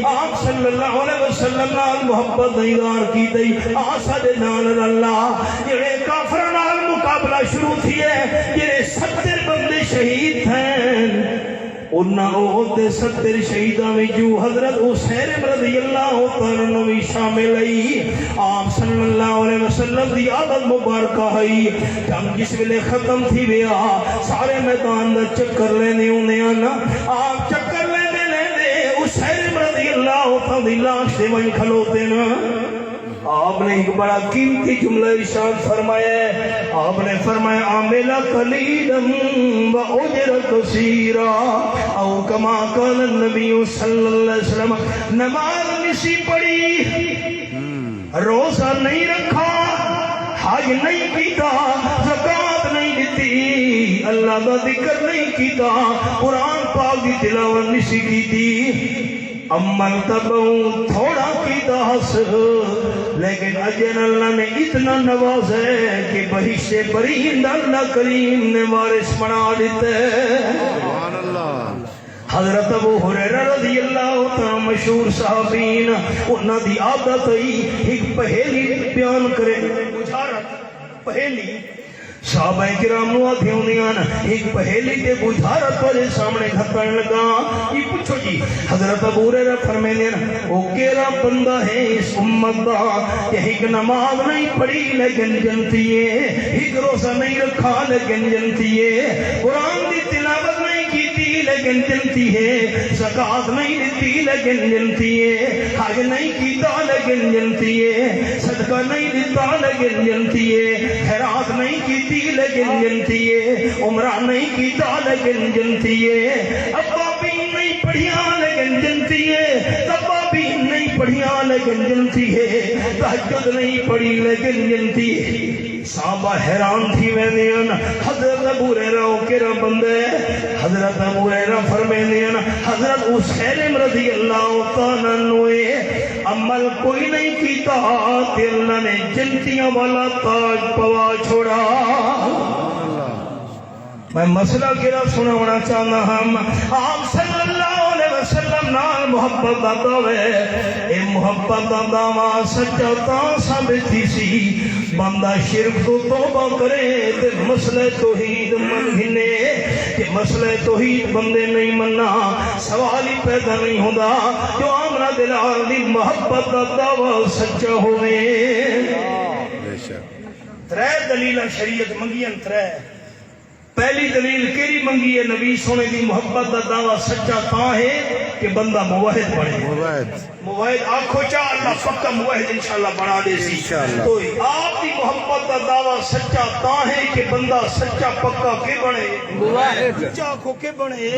آپ صلی اللہ علیہ وسلم نال محبت دیدار کی دی آسد نال اللہ جڑے کافر نال مقابلہ شروع تھی ہے جڑے 70 بندے شہید ہیں انہاں اوہد 70 شہیدہ میں جو حضرت حسین رضی اللہ تعالیٰ بھی شامل ہے آپ صلی اللہ علیہ وسلم دی عادت مبارکہ ہے جنگ جس ویلے ختم تھی ویا سارے میدان دا چکر لینے انہیں آنا آپ چکر لینے حسین رضی اللہ تعالیٰ لاش سے وہیں کھلوتے نا آپ نے ایک بڑا قیمتی جملہ ارشاد فرمایا ہے آپ نے فرمایا عاملہ قلیدم و اجر کثیرا او کما قال النبی صلی اللہ علیہ وسلم نماز نسی پڑھی روزہ نہیں رکھا حج نہیں کیتا زکاة نہیں دیتی اللہ کا ذکر نہیں کیتا قرآن پاک کی تلاوت نسی کیتی عمل تبعوں تھوڑا کی داس لیکن اجر اللہ نے اتنا نواز ہے کہ بہشت برین اللہ کریم نے وارث بنا دیتے سبحان اللہ حضرت ابو ہریرہ رضی اللہ تعالی مشہور صحابین انہاں دی عادت ہی ایک پہیلی بیان کرے بجھارت پہیلی صحابہ کرام نو آدھے ہوندیاں ایک پہیلی تے بجھارت والے سامنے گھتن لگا یہ پوچھو جی حضرت ابو ہریرہ فرماتے ہیں او کیڑا بندہ ہے اس امت دا کہ ایک نماز نہیں پڑھی لیکن جنتی ہے ایک روزہ نہیں رکھا لیکن جنتی ہے قرآن دی تلاوت نہیں کیتی لیکن جنتی ہے زکاة نہیں دیتی لیکن جنتی ہے حج نہیں کیتا لیکن جنتی ہے صدقہ نہیں دیتا لیکن جنتی ہے خیرات نہیں کیتی لیکن جنتی ہے عمرہ نہیں کیتا لیکن جنتی ہے ابا بھی نہیں پڑھیا لیکن جنتی ہے تبا بھی نہیں پڑھیا لیکن جنتی ہے تہجد نہیں پڑھی لیکن جنتی ہے صحابہ حیران تھی ویندیاں حضرت ابو ہریرہ کیڑا بندہ ہے حضرت ابو ہریرہ فرماندے حضرت حسین رضی اللہ تعالیٰ عنہ عمل کوئی نہیں کیتا تے اللہ نے جنتیاں والا تاج پوا چھوڑا میں مسئلہ کیڑا سناونا چاہنا ہم آپ صلی اللہ علیہ وسلم نال محبت دا دعوے اے محبت دا دعویٰ سچا تاں ثابت تھی سی بندہ شرک تو توبہ کرے تے مسئلہ توحید من گھنے کہ مسئلہ توحید بندے نہیں مننا سوال ہی پیدا نہیں ہوتا جو آمنہ دلال دی محبت دا دعویٰ سچا ہوئے بے شک ترے دلیلہ شریعت منگین ترے پہلی دلیل کیری منگی ہے نبی سونے دی محبت دا دعویٰ سچا تاں ہے کہ بندہ موحد بڑھے موحد آنکھو چاہ اللہ پکا موحد انشاءاللہ بنا دے سی تو آپ دی محبت دا دعویٰ سچا تاں ہے کہ بندہ سچا پکا کے بنے موحد آنکھو کے بنے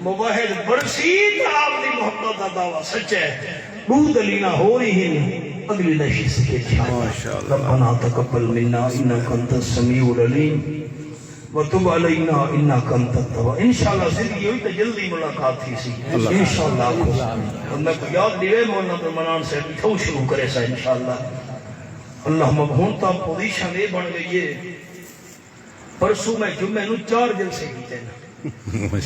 موحد برسی تو آپ دی محبت دا دعویٰ سچا ہے دو دلیلہ ہو رہی ہیں اگلی نشیس کے چھاپ ربنا تقبل منا انکا انت السمیع العلیم وَتُبْ عَلَيْنَا إِنَّكَ أَنْتَ التَّوَّابُ انشاءاللہ زندگی ہوئی تو جلدی ملاقات تھی سی انشاءاللہ اور میں کو یاد دیوے مولانا پر منان سے بھو شروع کرے سا انشاءاللہ اللہ مبہون تا پوزیشن دے بن گئی ہے پرسوں میں جمعہ نو 4 جلسے کیتے ہیں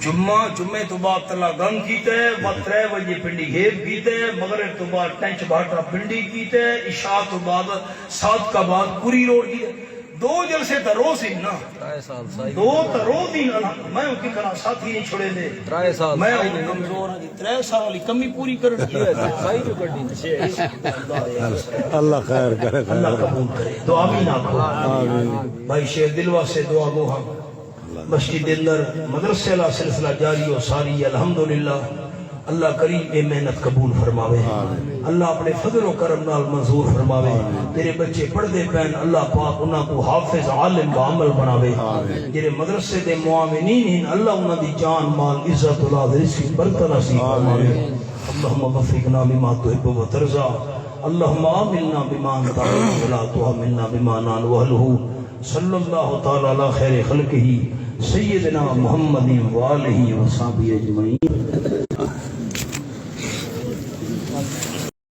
جمعہ تو بعد تلا گنگ کیتے ہیں بعد 3 بجے پنڈی گھیب کیتے ہیں مغرب تو بعد ٹینچ بھاٹا پنڈی کیتے ہیں عشاء تو بعد 7 کا بعد پوری روڈ کیتے ہیں 2 جلسے تا روز ہی نا 2 تا روز ہی نا میں ان کی کنا ساتھی نہیں چھوڑے دے میں ان کمزور ہیں 3 سال والی کمی پوری کرنے کی ہے اللہ خیر کرے اللہ قبول کرے تو آمین آکھو بھائی شیر دلوا سے دعا گو ہم مسجد اندر مدرسے لا سلسلہ جاری و ساری الحمدللہ اللہ کریم اے محنت قبول فرماوے اللہ اپنے فضل و کرم نال منظور فرماوے تیرے بچے پڑھ دے پہن اللہ پاک انہاں کو حافظ عالم و عمل بناوے جیرے مدرسے دے معاونین ہیں اللہ انہاں دی جان مال عزت اولاد رزق برکت نصیب فرماوے اللہم وفقنا بما تحب و ترضى اللہم آملنا بما انت اہل ولا تحملنا بما نحن اہلہ صلی اللہ تعالی علی خیر خلقہ سیدنا محمد و آلہ و صحبہ اجمعین